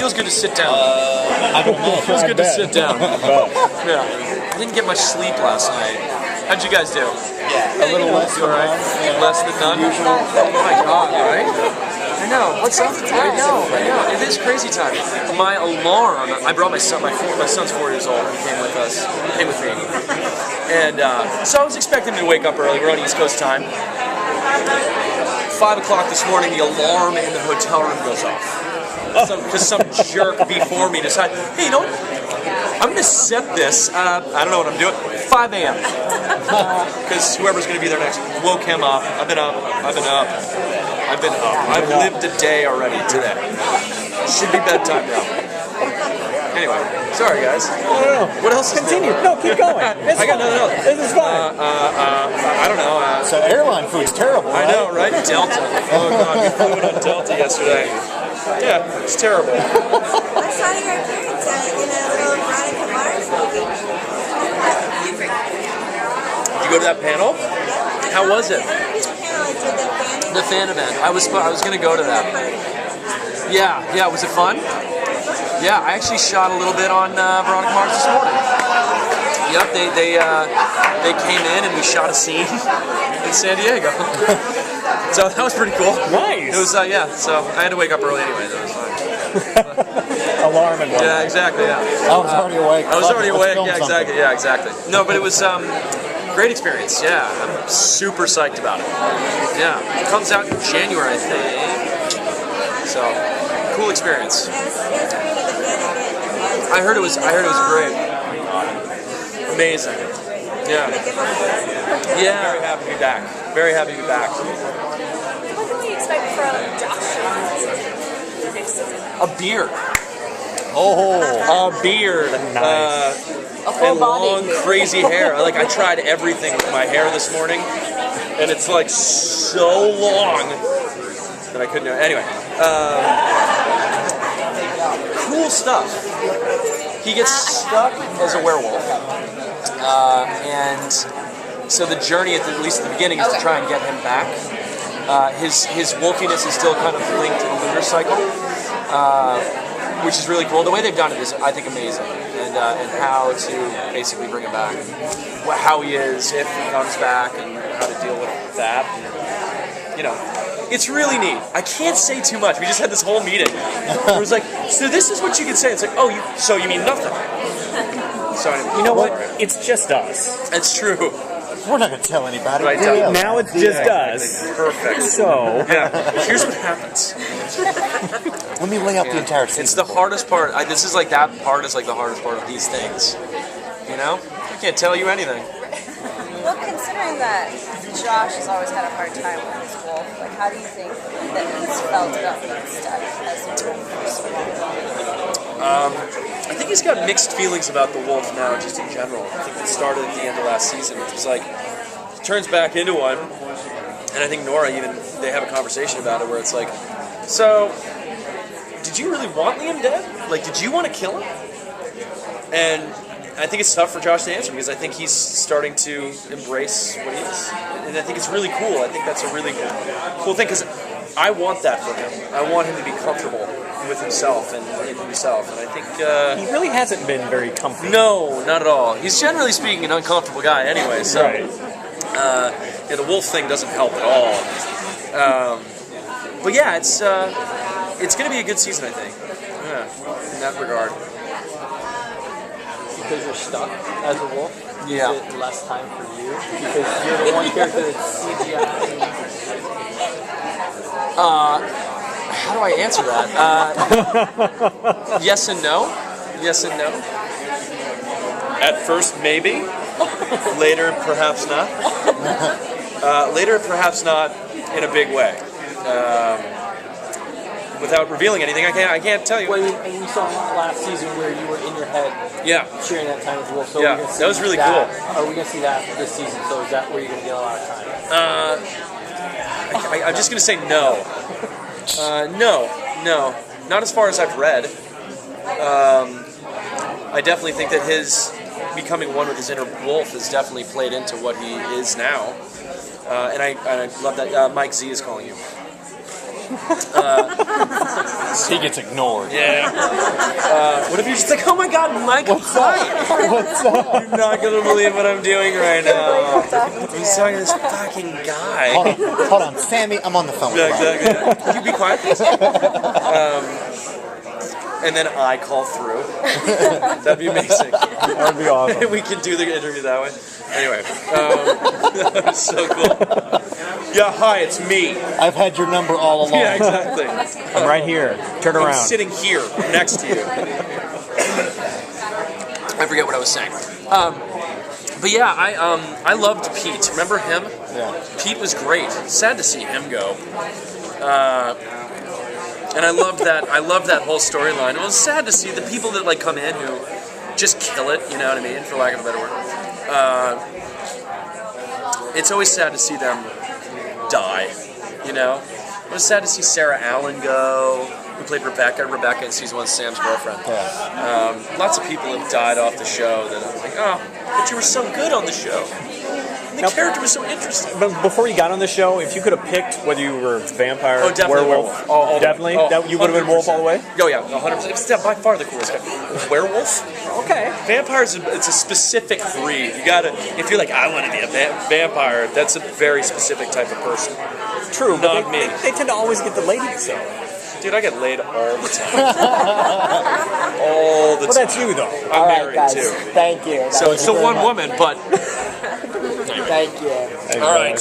feels good to sit down. I can imagine. It feels good to sit down. Yeah. I didn't get much sleep last night. How'd you guys do? A little less than All right. Less than none. Oh my God! Right? I know. What's up? I know. It is crazy time. My alarm. I brought my son. My son's 4 years old. He came with us. He came with me. And so I was expecting him to wake up early. We're on East Coast time. 5 o'clock this morning, the alarm in the hotel room goes off. Because some jerk before me decided, hey, you know what? I'm going to set this, I don't know what I'm doing, 5 a.m. Because whoever's going to be there next woke him up. I've been up. I've lived a day already today. Should be bedtime now. Anyway, sorry guys. No. What else is Continue. there? No, keep going. I got nothing else. This is fine. I don't know. So airline food's terrible, right? I know, right? Delta. Oh God, we flew in on Delta yesterday. Yeah, it's terrible. I saw your appearance in a little Veronica Mars movie. Did you go to that panel? How was it? Which panel is it? The fan event. I was going to go to that. Yeah. Was it fun? Yeah, I actually shot a little bit on Veronica Mars this morning. Yep, they came in and we shot a scene in San Diego. So that was pretty cool. Nice. It was so I had to wake up early anyway. That was fine. Alarm and whatnot. Yeah, exactly. Yeah. I was already awake. I was already Let's awake. film Yeah, exactly. something. Yeah, exactly. No, but it was great experience. Yeah, I'm super psyched about it. Yeah, it comes out in January, I think. So cool experience. I heard it was great. Amazing. Yeah. Yeah. Very happy to be back. Very happy to be back. What can we expect from Josh next season? A beard. Oh, A beard. Nice. And long, crazy hair. I tried everything with my hair this morning, and it's like so long that I couldn't do it. Anyway, cool stuff. He gets stuck as a werewolf, and so the journey, at least at the beginning, is to try and get him back. His wolfiness is still kind of linked to the lunar cycle, which is really cool. The way they've done it is, I think, amazing, and how to basically bring him back, how he is, if he comes back, and how to deal with that. It's really neat. I can't say too much. We just had this whole meeting where it was like, so this is what you can say. It's like, so you mean nothing. So anyway, you know what? It's just us. That's true. We're not going to tell anybody. Right, now it's just us. Perfect. So. Yeah. Here's what happens. Let me lay out the entire season. It's the hardest part. This is like that part is like the hardest part of these things. I can't tell you anything. Well, considering that Josh has always had a hard time with his wolf, how do you think that he's felt about being stuck as a wolf for so long? I think he's got mixed feelings about the wolf now, just in general. I think it started at the end of last season, which was like, he turns back into one, and I think Nora they have a conversation about it where it's like, so, did you really want Liam dead? Did you want to kill him? And I think it's tough for Josh to answer because I think he's starting to embrace what he is. And I think it's really cool. I think that's a really cool thing because I want that for him. I want him to be comfortable with himself and in himself. And I think... he really hasn't been very comfortable. No, not at all. He's generally speaking an uncomfortable guy anyway. So, right. The wolf thing doesn't help at all. But yeah, it's going to be a good season, I think. Yeah, in that regard. Because you're stuck as a wolf? Yeah. Is it less time for you? Because you're the one character that's CGI. How do I answer that? Yes and no. Yes and no. At first, maybe. Later, perhaps not. Later, perhaps not in a big way. Without revealing anything, I can't tell you. Well, and we saw last season where you were in your head sharing that time with Wolf. So yeah, that was really cool. Are we going to see that this season? So is that where you're going to get a lot of time? I'm just going to say no. No. Not as far as I've read. I definitely think that his becoming one with his inner wolf has definitely played into what he is now. And I love that Mike Z is calling you. happens. He gets ignored. Yeah. What if you're just like, oh my god, Mike, hi. What's up? You're not gonna believe what I'm doing right now. I'm talking to this fucking guy. Hold on, Sammy, I'm on the phone. Yeah, exactly. Can you be quiet, please? And then I call through. That'd be amazing. That would be awesome. We can do the interview that way. Anyway, that was so cool. Yeah, hi, it's me. I've had your number all along. Yeah, exactly. I'm right here. Turn I'm around. sitting here next to you. I forget what I was saying. But yeah, I loved Pete. Remember him? Yeah. Pete was great. Sad to see him go. And I loved that whole storyline. It was sad to see the people that like come in who just kill it. You know what I mean? For lack of a better word. It's always sad to see them die. You know, it was sad to see Sarah Allen go, who played Rebecca in season 1, Sam's girlfriend. Yeah. Lots of people have died off the show that I'm like, oh, but you were so good on the show. The character was so interesting. But before you got on the show, if you could have picked whether you were vampire, definitely werewolf, werewolf. definitely, Oh, you would have been wolf all the way. Oh yeah, 100%. It's by far the coolest guy. Werewolf? Okay. Vampires, it's a specific breed. You gotta, if you're like, I want to be a vampire, that's a very specific type of person. True, but Not me. they tend to always get the ladies though. Dude, I get laid all the time. All the time. Well, that's you though. I'm All right, married guys. too. Thank you. So it's the one woman, but. Thank you. All right.